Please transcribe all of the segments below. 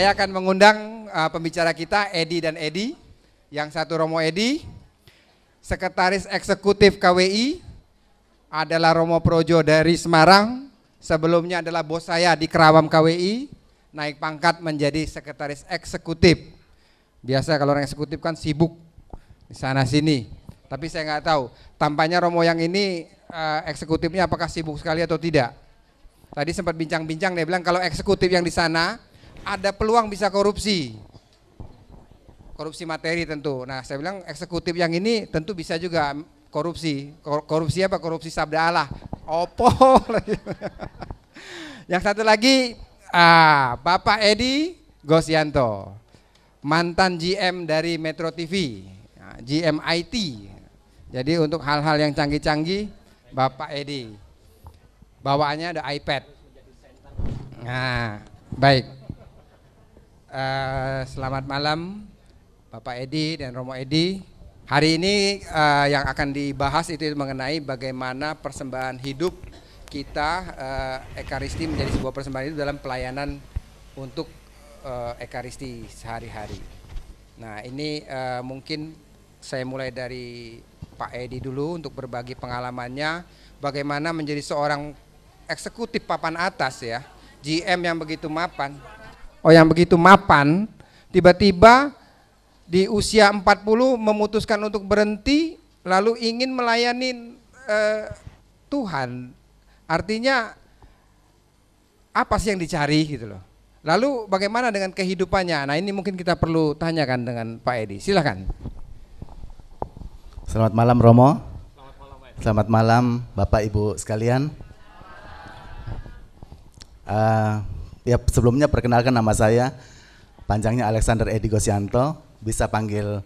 Saya akan mengundang pembicara kita, Edi dan Edi. Yang satu Romo Edi, Sekretaris Eksekutif KWI, adalah Romo Projo dari Semarang. Sebelumnya adalah bos saya di Kerawang KWI, naik pangkat menjadi Sekretaris Eksekutif. Biasa kalau orang eksekutif kan sibuk di sana sini. Tapi saya nggak tahu, tampaknya Romo yang ini eksekutifnya apakah sibuk sekali atau tidak. Tadi sempat bincang-bincang, dia bilang kalau eksekutif yang di sana ada peluang bisa korupsi. Korupsi materi tentu. Nah saya bilang eksekutif yang ini tentu bisa juga korupsi. Korupsi apa? Korupsi sabda Allah. Opo. Yang satu lagi Bapak Edi Gosyanto, mantan GM dari Metro TV, GM IT. Jadi untuk hal-hal yang canggih-canggih Bapak Edi bawaannya ada iPad. Nah baik, selamat malam Bapak Edi dan Romo Edi. Hari ini yang akan dibahas itu mengenai bagaimana persembahan hidup kita, Ekaristi menjadi sebuah persembahan hidup dalam pelayanan untuk Ekaristi sehari-hari. Nah ini mungkin saya mulai dari Pak Edi dulu untuk berbagi pengalamannya bagaimana menjadi seorang eksekutif papan atas ya, GM yang begitu mapan. Yang begitu mapan, tiba-tiba di usia 40 memutuskan untuk berhenti lalu ingin melayani Tuhan. Artinya apa sih yang dicari gitu loh. Lalu bagaimana dengan kehidupannya? Nah ini mungkin kita perlu tanyakan dengan Pak Edi. Silakan. Selamat malam Romo. Selamat malam Bapak Ibu sekalian. Ya sebelumnya perkenalkan nama saya, panjangnya Alexander Edi Gosyanto. Bisa panggil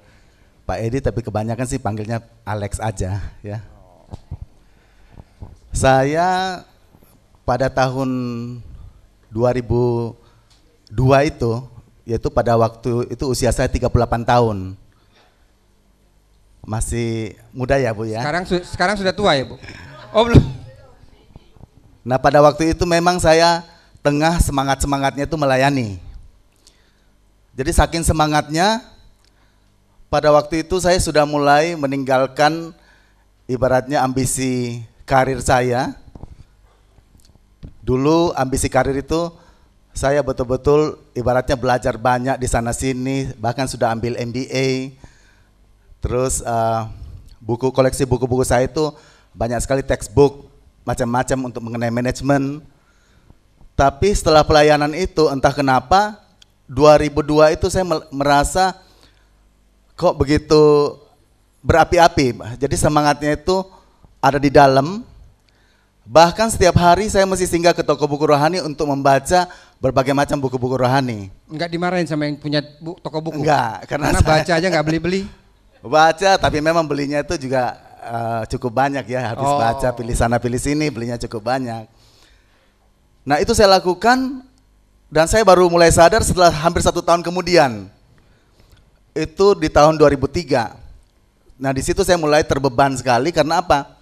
Pak Edi tapi kebanyakan sih panggilnya Alex aja ya. Saya pada tahun 2002 itu, yaitu pada waktu itu usia saya 38 tahun. Masih muda ya Bu ya. Sekarang sudah tua ya Bu? Oh belum. Nah pada waktu itu memang saya tengah semangat-semangatnya itu melayani. Jadi saking semangatnya, pada waktu itu saya sudah mulai meninggalkan ibaratnya ambisi karir saya. Dulu ambisi karir itu saya betul-betul ibaratnya belajar banyak di sana sini, bahkan sudah ambil MBA. Terus koleksi buku-buku saya itu banyak sekali textbook macam-macam untuk mengenai manajemen. Tapi setelah pelayanan itu entah kenapa 2002 itu saya merasa kok begitu berapi-api. Jadi semangatnya itu ada di dalam. Bahkan setiap hari saya mesti singgah ke toko buku rohani untuk membaca berbagai macam buku-buku rohani. Enggak dimarahin sama yang punya toko buku? Enggak, karena baca aja enggak beli-beli? Baca, tapi memang belinya itu juga cukup banyak ya. Habis baca pilih sana pilih sini, belinya cukup banyak. Nah itu saya lakukan dan saya baru mulai sadar setelah hampir 1 tahun kemudian. Itu di tahun 2003. Nah di situ saya mulai terbeban sekali karena apa?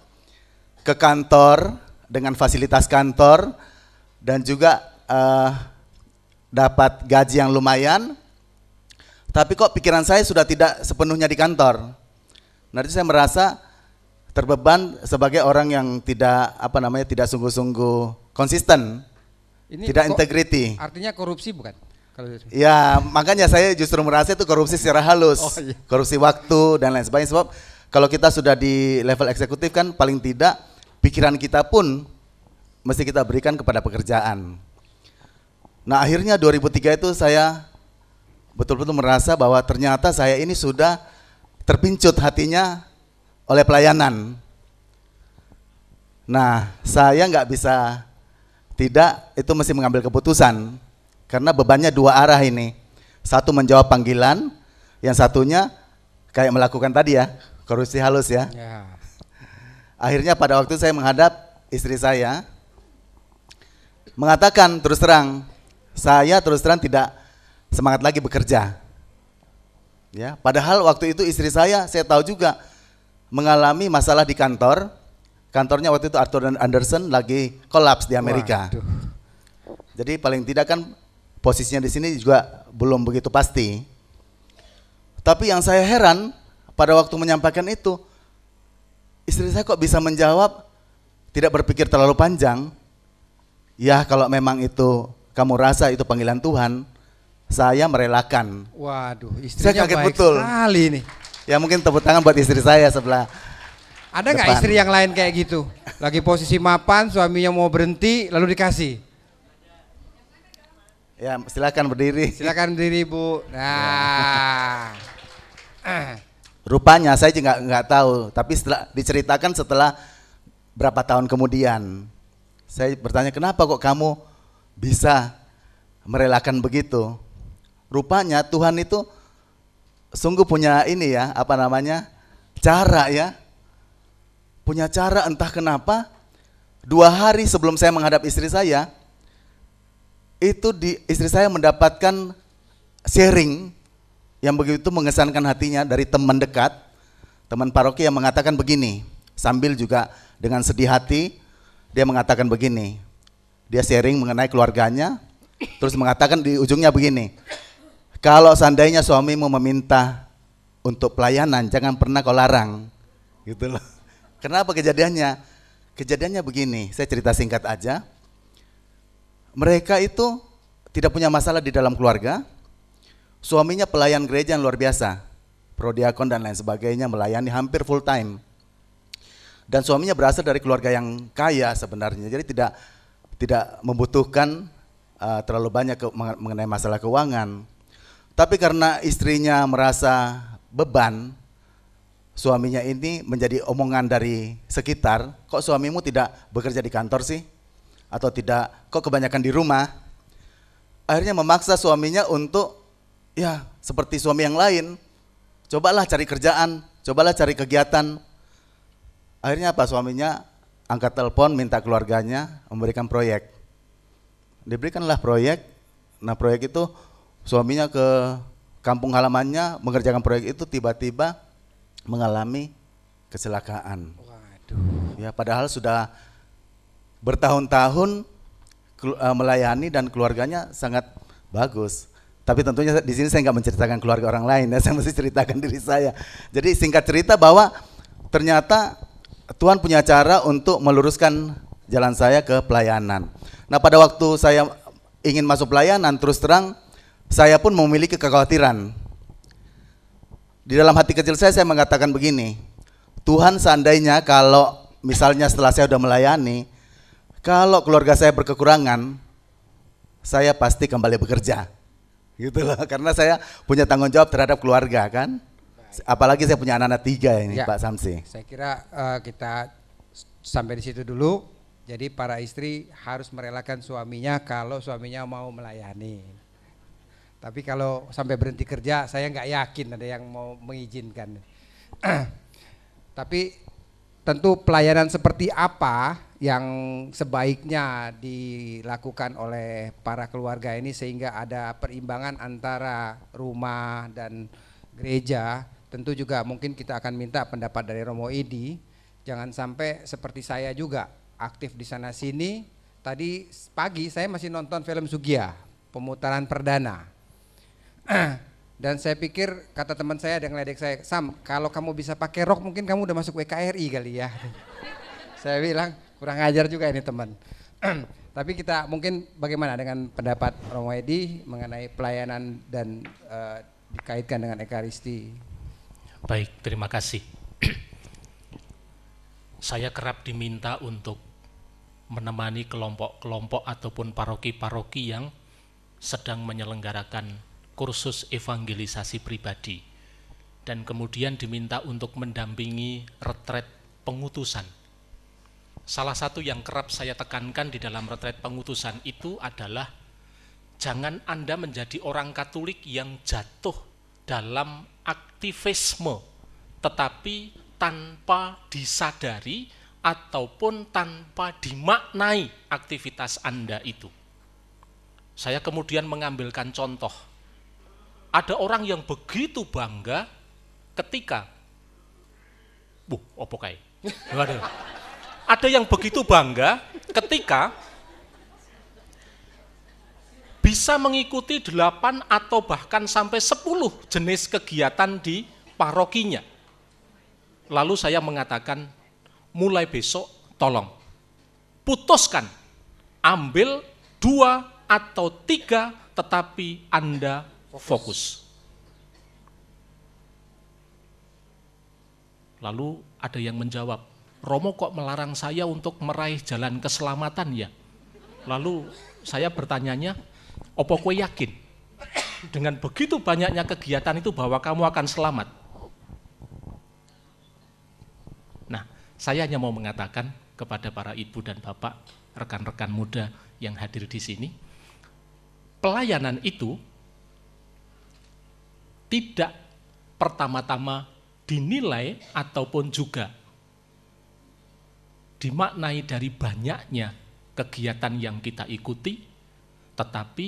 Ke kantor dengan fasilitas kantor dan juga dapat gaji yang lumayan. Tapi kok pikiran saya sudah tidak sepenuhnya di kantor. Nah itu saya merasa terbeban sebagai orang yang tidak tidak sungguh-sungguh konsisten, tidak integriti. Artinya korupsi bukan? Ya makanya saya justru merasa itu korupsi secara halus, korupsi waktu dan lain sebagainya. Sebab kalau kita sudah di level eksekutif kan paling tidak pikiran kita pun mesti kita berikan kepada pekerjaan. Nah akhirnya 2003 itu saya betul-betul merasa bahwa ternyata saya ini sudah terpincut hatinya oleh pelayanan. Nah saya nggak bisa tidak, itu mesti mengambil keputusan. Karena bebannya 2 arah ini. Satu menjawab panggilan, yang satunya kayak melakukan tadi ya, korupsi halus ya. Akhirnya pada waktu saya menghadap istri saya, mengatakan terus terang, saya terus terang tidak semangat lagi bekerja. Ya, padahal waktu itu istri saya tahu juga mengalami masalah di kantor. Kantornya waktu itu Arthur Andersen lagi kolaps di Amerika. Waduh. Jadi paling tidak kan posisinya di sini juga belum begitu pasti. Tapi yang saya heran pada waktu menyampaikan itu, istri saya kok bisa menjawab, tidak berpikir terlalu panjang. Ya kalau memang itu kamu rasa itu panggilan Tuhan, saya merelakan. Waduh, Saya istrinya kaget baik betul. sekali nih. Ya mungkin tepuk tangan buat istri saya sebelah. Ada nggak Depan. istri yang lain kayak gitu? Lagi posisi mapan, suaminya mau berhenti, lalu dikasih. Ya silakan berdiri. Silakan berdiri Bu. Nah, Rupanya saya juga nggak tahu, tapi setelah diceritakan setelah berapa tahun kemudian, saya bertanya kenapa kok kamu bisa merelakan begitu? Rupanya Tuhan itu sungguh punya ini ya, apa namanya, cara ya, punya cara entah kenapa. 2 hari sebelum saya menghadap istri saya, itu istri saya mendapatkan sharing yang begitu mengesankan hatinya dari teman dekat, teman paroki yang mengatakan begini, sambil juga dengan sedih hati, dia mengatakan begini, dia sharing mengenai keluarganya, terus mengatakan di ujungnya begini, kalau seandainya suamimu meminta untuk pelayanan, jangan pernah kau larang, gitu loh. Kenapa kejadiannya? Kejadiannya begini, saya cerita singkat aja, mereka itu tidak punya masalah di dalam keluarga. Suaminya pelayan gereja yang luar biasa, prodiakon dan lain sebagainya, melayani hampir full time. Dan suaminya berasal dari keluarga yang kaya sebenarnya, jadi tidak membutuhkan terlalu banyak mengenai masalah keuangan. Tapi karena istrinya merasa beban, suaminya ini menjadi omongan dari sekitar, kok suamimu tidak bekerja di kantor sih? Atau tidak, kok kebanyakan di rumah? Akhirnya memaksa suaminya untuk ya seperti suami yang lain, cobalah cari kerjaan, cobalah cari kegiatan. Akhirnya apa, suaminya angkat telepon minta keluarganya memberikan proyek. Diberikanlah proyek. Nah proyek itu suaminya ke kampung halamannya mengerjakan proyek itu, tiba-tiba mengalami kecelakaan. waduh. Ya padahal sudah bertahun-tahun melayani dan keluarganya sangat bagus. Tapi tentunya di sini saya nggak menceritakan keluarga orang lain ya, saya mesti ceritakan diri saya. Jadi singkat cerita bahwa ternyata Tuhan punya cara untuk meluruskan jalan saya ke pelayanan. Nah pada waktu saya ingin masuk pelayanan, terus terang saya pun memiliki kekhawatiran. Di dalam hati kecil saya mengatakan begini, Tuhan seandainya kalau misalnya setelah saya sudah melayani, kalau keluarga saya berkekurangan, saya pasti kembali bekerja. Gitu loh, karena saya punya tanggung jawab terhadap keluarga kan. Apalagi saya punya anak-anak 3 ini ya, Pak Samsi. Saya kira kita sampai di situ dulu. Jadi para istri harus merelakan suaminya kalau suaminya mau melayani. Tapi kalau sampai berhenti kerja, saya nggak yakin ada yang mau mengizinkan. Tapi tentu pelayanan seperti apa yang sebaiknya dilakukan oleh para keluarga ini sehingga ada perimbangan antara rumah dan gereja. Tentu juga mungkin kita akan minta pendapat dari Romo Edi. Jangan sampai seperti saya juga aktif di sana sini. Tadi pagi saya masih nonton film Sugih, pemutaran perdana. Dan saya pikir, kata teman saya ada yang ngeledek saya, Sam, kalau kamu bisa pakai rok mungkin kamu udah masuk WKRI kali ya. Saya bilang kurang ajar juga ini teman. Tapi kita mungkin bagaimana dengan pendapat Romo Edi mengenai pelayanan dan dikaitkan dengan Ekaristi. Baik, terima kasih. Saya kerap diminta untuk menemani kelompok-kelompok ataupun paroki-paroki yang sedang menyelenggarakan kursus evangelisasi pribadi, dan kemudian diminta untuk mendampingi retret pengutusan. Salah satu yang kerap saya tekankan di dalam retret pengutusan itu adalah jangan Anda menjadi orang Katolik yang jatuh dalam aktivisme tetapi tanpa disadari ataupun tanpa dimaknai aktivitas Anda itu. Saya kemudian mengambilkan contoh. Ada orang yang begitu bangga ketika opo kae. Waduh. Ada yang begitu bangga ketika bisa mengikuti 8 atau bahkan sampai 10 jenis kegiatan di parokinya. Lalu saya mengatakan, mulai besok tolong putuskan, ambil 2 atau 3 tetapi Anda fokus. Lalu ada yang menjawab, Romo kok melarang saya untuk meraih jalan keselamatan ya? Lalu saya bertanyanya, opo kowe yakin dengan begitu banyaknya kegiatan itu bahwa kamu akan selamat? Nah, saya hanya mau mengatakan kepada para ibu dan bapak, rekan-rekan muda yang hadir di sini, pelayanan itu tidak pertama-tama dinilai ataupun juga dimaknai dari banyaknya kegiatan yang kita ikuti, tetapi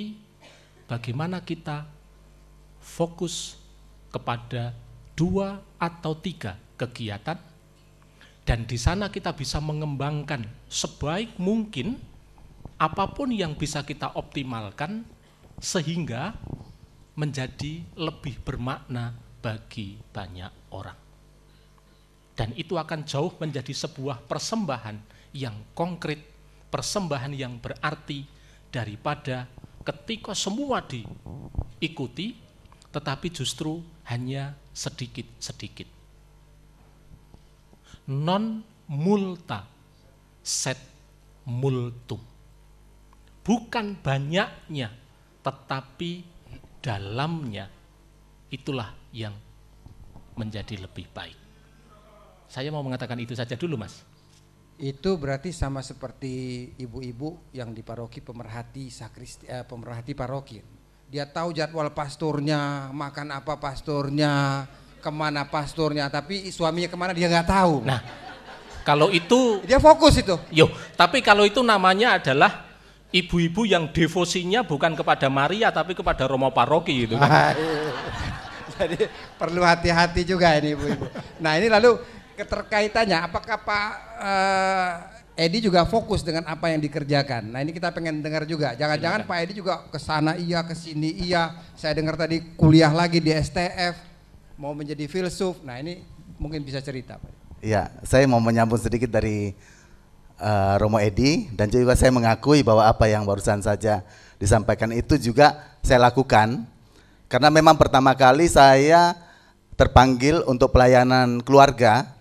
bagaimana kita fokus kepada 2 atau 3 kegiatan, dan di sana kita bisa mengembangkan sebaik mungkin apapun yang bisa kita optimalkan sehingga menjadi lebih bermakna bagi banyak orang. Dan itu akan jauh menjadi sebuah persembahan yang konkret, persembahan yang berarti daripada ketika semua diikuti, tetapi justru hanya sedikit-sedikit. Non multa sed multum. Bukan banyaknya, tetapi dalamnya itulah yang menjadi lebih baik. Saya mau mengatakan itu saja dulu, Mas. Itu berarti sama seperti ibu-ibu yang di paroki pemerhati pemerhati paroki. Dia tahu jadwal pastornya, makan apa pastornya, kemana pastornya, tapi suaminya kemana dia nggak tahu. Nah, kalau itu dia fokus itu. Tapi kalau itu namanya adalah ibu-ibu yang devosinya bukan kepada Maria tapi kepada Romo Paroki gitu kan. Jadi perlu hati-hati juga ini ibu-ibu. Nah, ini lalu keterkaitannya, apakah Pak Edi juga fokus dengan apa yang dikerjakan? Nah, ini kita pengen dengar juga. Jangan-jangan Pak Edi juga ke sana iya, ke sini iya. Saya dengar tadi kuliah lagi di STF, mau menjadi filsuf. Nah, ini mungkin bisa cerita, Pak. Iya, saya mau menyambung sedikit dari Romo Edi, dan juga saya mengakui bahwa apa yang barusan saja disampaikan itu juga saya lakukan. Karena memang pertama kali saya terpanggil untuk pelayanan keluarga,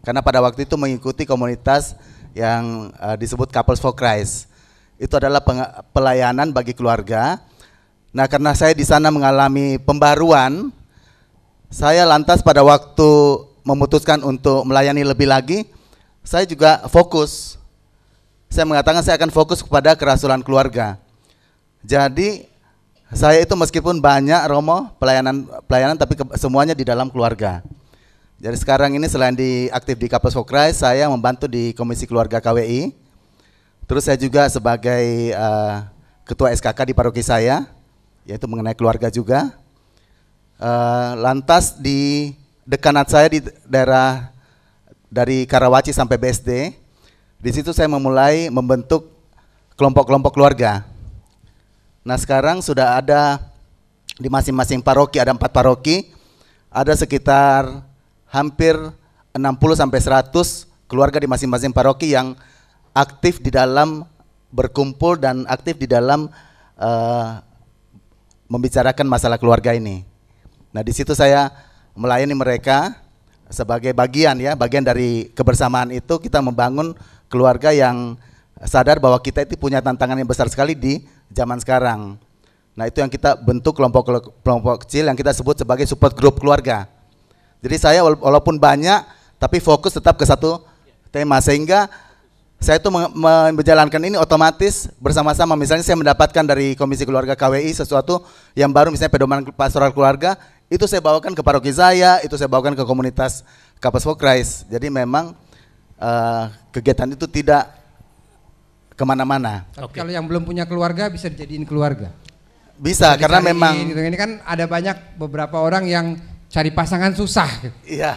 karena pada waktu itu mengikuti komunitas yang disebut Couples for Christ. Itu adalah pelayanan bagi keluarga. Nah, karena saya di sana mengalami pembaruan, saya lantas pada waktu memutuskan untuk melayani lebih lagi, saya juga fokus. Saya mengatakan saya akan fokus kepada kerasulan keluarga. Jadi saya itu meskipun banyak Romo pelayanan tapi semuanya di dalam keluarga. Jadi sekarang ini selain aktif di Couples for Christ, saya membantu di Komisi Keluarga KWI. Terus saya juga sebagai ketua SKK di paroki saya, yaitu mengenai keluarga juga. Lantas di dekanat saya di daerah dari Karawaci sampai BSD, di situ saya memulai membentuk kelompok-kelompok keluarga. Nah, sekarang sudah ada di masing-masing paroki, ada 4 paroki, ada sekitar hampir 60 sampai 100 keluarga di masing-masing paroki yang aktif di dalam berkumpul dan aktif di dalam membicarakan masalah keluarga ini. Nah, di situ saya melayani mereka sebagai bagian dari kebersamaan itu. Kita membangun keluarga yang sadar bahwa kita itu punya tantangan yang besar sekali di zaman sekarang. Nah, itu yang kita bentuk kelompok kecil yang kita sebut sebagai support group keluarga. Jadi saya walaupun banyak tapi fokus tetap ke satu tema, sehingga saya itu menjalankan ini otomatis bersama-sama. Misalnya saya mendapatkan dari Komisi Keluarga KWI sesuatu yang baru, misalnya pedoman pastoral keluarga, itu saya bawakan ke paroki saya, itu saya bawakan ke komunitas Couples for Christ. Jadi memang kegiatan itu tidak kemana-mana. Kalau yang belum punya keluarga bisa dijadiin keluarga. Bisa, karena memang ini kan ada banyak beberapa orang yang cari pasangan susah. Iya.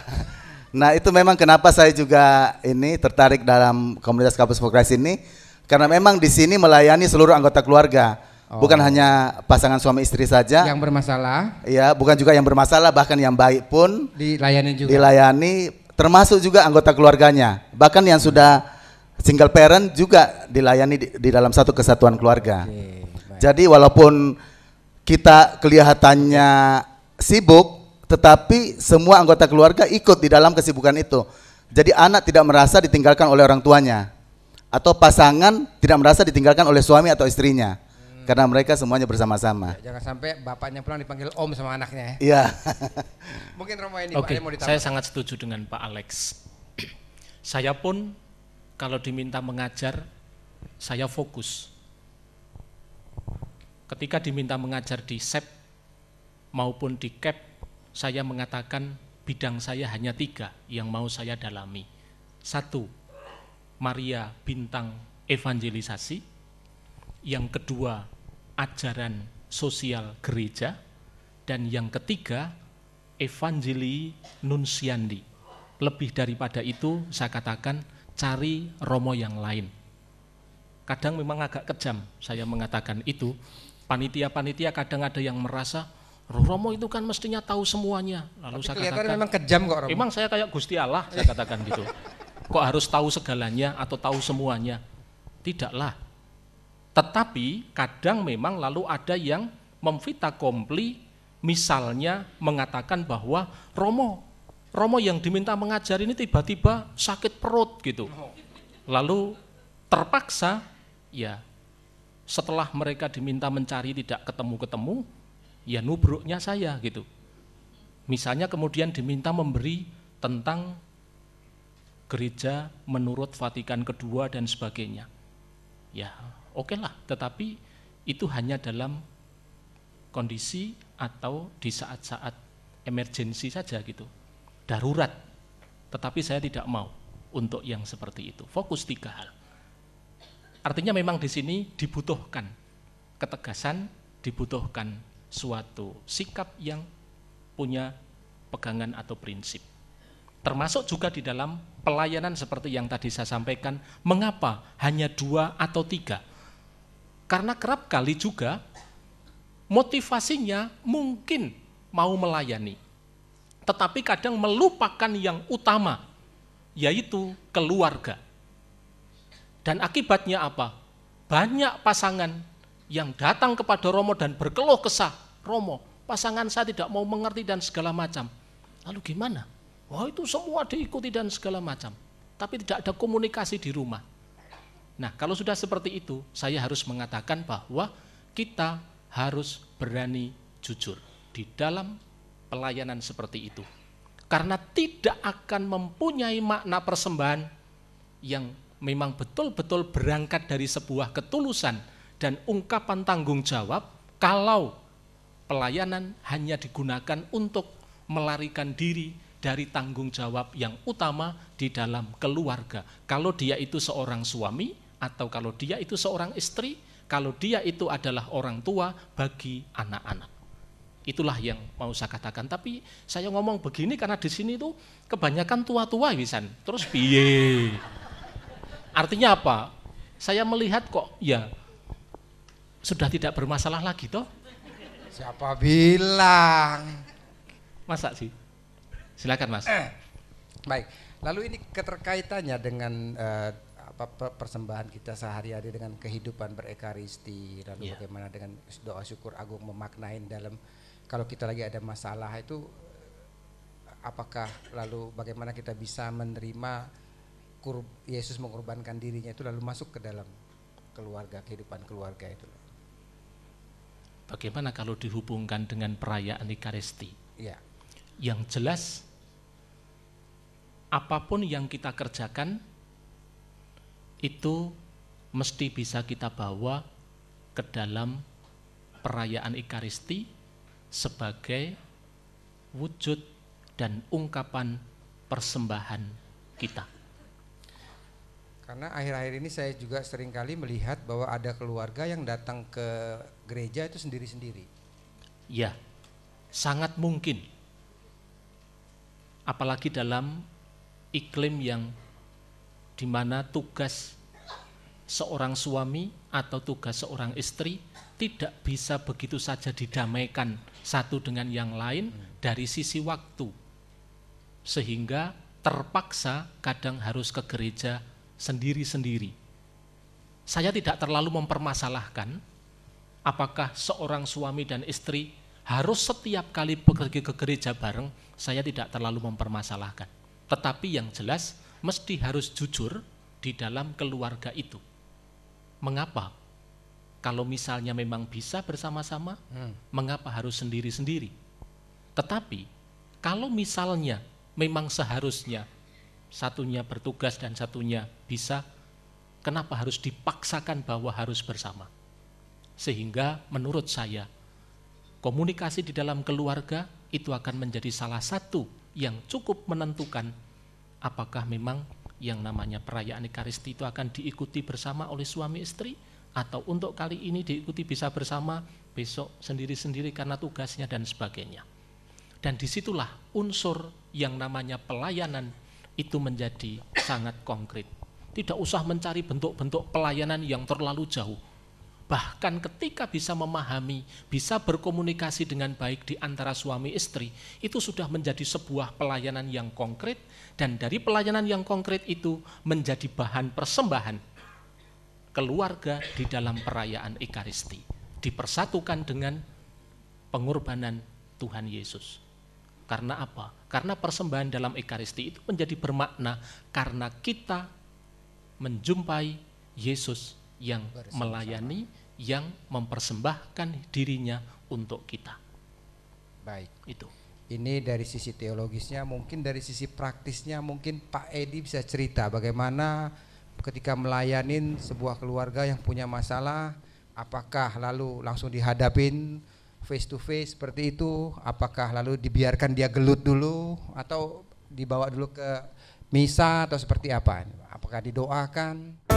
Nah, itu memang kenapa saya juga ini tertarik dalam komunitas Couples for Christ ini, karena memang di sini melayani seluruh anggota keluarga. Bukan hanya pasangan suami istri saja. Yang bermasalah. Ya, bukan juga yang bermasalah, bahkan yang baik pun Dilayani juga. dilayani, termasuk juga anggota keluarganya. Bahkan yang sudah single parent juga dilayani di dalam satu kesatuan keluarga. Oke, baik. Jadi walaupun kita kelihatannya sibuk, tetapi semua anggota keluarga ikut di dalam kesibukan itu. Jadi anak tidak merasa ditinggalkan oleh orang tuanya, atau pasangan tidak merasa ditinggalkan oleh suami atau istrinya, karena mereka semuanya bersama-sama. Ya, jangan sampai bapaknya pulang dipanggil om sama anaknya ya. Iya. Mungkin Romo ini Oke, Pak, mau ditambah. saya sangat setuju dengan Pak Alex. Saya pun kalau diminta mengajar, saya fokus. Ketika diminta mengajar di SEP maupun di CAP, saya mengatakan bidang saya hanya 3 yang mau saya dalami. 1, Maria Bintang evangelisasi. Yang kedua, ajaran sosial gereja. Dan yang ketiga, Evangelii Nunciandi. Lebih daripada itu, saya katakan cari romo yang lain. Kadang memang agak kejam saya mengatakan itu. Panitia-panitia kadang ada yang merasa romo itu kan mestinya tahu semuanya. Lalu Tapi saya kelihatan katakan, memang kejam kok Romo. emang saya kayak Gusti Allah, saya katakan gitu. Kok harus tahu segalanya atau tahu semuanya? Tidaklah. Tetapi kadang memang lalu ada yang memvita kompli, misalnya mengatakan bahwa Romo yang diminta mengajar ini tiba-tiba sakit perut gitu. Lalu terpaksa ya setelah mereka diminta mencari tidak ketemu-ketemu, ya nubruknya saya gitu. Misalnya kemudian diminta memberi tentang gereja menurut Vatikan kedua dan sebagainya. Ya oke lah, tetapi itu hanya dalam kondisi atau di saat-saat emergensi saja gitu, darurat. Tetapi saya tidak mau untuk yang seperti itu. Fokus 3 hal. Artinya memang di sini dibutuhkan ketegasan, dibutuhkan suatu sikap yang punya pegangan atau prinsip. Termasuk juga di dalam pelayanan seperti yang tadi saya sampaikan, mengapa hanya 2 atau 3? Karena kerap kali juga motivasinya mungkin mau melayani, tetapi kadang melupakan yang utama, yaitu keluarga. Dan akibatnya apa? Banyak pasangan yang datang kepada Romo dan berkeluh kesah, Romo, pasangan saya tidak mau mengerti dan segala macam. Lalu gimana? Wah itu semua diikuti dan segala macam, tapi tidak ada komunikasi di rumah. Nah kalau sudah seperti itu, saya harus mengatakan bahwa kita harus berani jujur di dalam pelayanan seperti itu. Karena tidak akan mempunyai makna persembahan yang memang betul-betul berangkat dari sebuah ketulusan dan ungkapan tanggung jawab kalau pelayanan hanya digunakan untuk melarikan diri dari tanggung jawab yang utama di dalam keluarga. Kalau dia itu seorang suami atau kalau dia itu seorang istri, kalau dia itu adalah orang tua bagi anak-anak. Itulah yang mau saya katakan. Tapi saya ngomong begini karena di sini tuh kebanyakan tua-tua Wisan. Terus piye? Artinya apa? Saya melihat kok ya sudah tidak bermasalah lagi toh. Siapa bilang? Masa sih? Silakan Mas. Baik. Lalu ini keterkaitannya dengan persembahan kita sehari-hari dengan kehidupan berekaristi, lalu bagaimana dengan doa syukur agung memaknain dalam kalau kita lagi ada masalah itu, apakah lalu bagaimana kita bisa menerima Yesus mengorbankan dirinya itu lalu masuk ke dalam keluarga, kehidupan keluarga itu. Bagaimana kalau dihubungkan dengan perayaan Ekaristi? Ya. Yang jelas apapun yang kita kerjakan itu mesti bisa kita bawa ke dalam perayaan Ekaristi sebagai wujud dan ungkapan persembahan kita. Karena akhir-akhir ini saya juga seringkali melihat bahwa ada keluarga yang datang ke gereja itu sendiri-sendiri. Ya, sangat mungkin. Apalagi dalam iklim yang di mana tugas seorang suami atau tugas seorang istri tidak bisa begitu saja didamaikan satu dengan yang lain dari sisi waktu. Sehingga terpaksa kadang harus ke gereja sendiri-sendiri. Saya tidak terlalu mempermasalahkan apakah seorang suami dan istri harus setiap kali pergi ke gereja bareng, saya tidak terlalu mempermasalahkan. Tetapi yang jelas mesti harus jujur di dalam keluarga itu. Mengapa? Kalau misalnya memang bisa bersama-sama, mengapa harus sendiri-sendiri? Tetapi kalau misalnya memang seharusnya satunya bertugas dan satunya bisa, kenapa harus dipaksakan bahwa harus bersama? Sehingga menurut saya komunikasi di dalam keluarga itu akan menjadi salah satu yang cukup menentukan apakah memang yang namanya perayaan Ekaristi itu akan diikuti bersama oleh suami istri, atau untuk kali ini diikuti bisa bersama, besok sendiri-sendiri karena tugasnya dan sebagainya. Dan disitulah unsur yang namanya pelayanan itu menjadi sangat konkret. Tidak usah mencari bentuk-bentuk pelayanan yang terlalu jauh. Bahkan ketika bisa memahami, bisa berkomunikasi dengan baik di antara suami istri, itu sudah menjadi sebuah pelayanan yang konkret, dan dari pelayanan yang konkret itu menjadi bahan persembahan keluarga di dalam perayaan Ekaristi, dipersatukan dengan pengorbanan Tuhan Yesus. Karena apa? Karena persembahan dalam Ekaristi itu menjadi bermakna karena kita menjumpai Yesus yang melayani, yang mempersembahkan dirinya untuk kita. Baik. Itu. Ini dari sisi teologisnya, mungkin dari sisi praktisnya mungkin Pak Edi bisa cerita bagaimana ketika melayanin sebuah keluarga yang punya masalah, apakah lalu langsung dihadapin face to face seperti itu, apakah lalu dibiarkan dia gelut dulu atau dibawa dulu ke misa atau seperti apa? Apakah didoakan?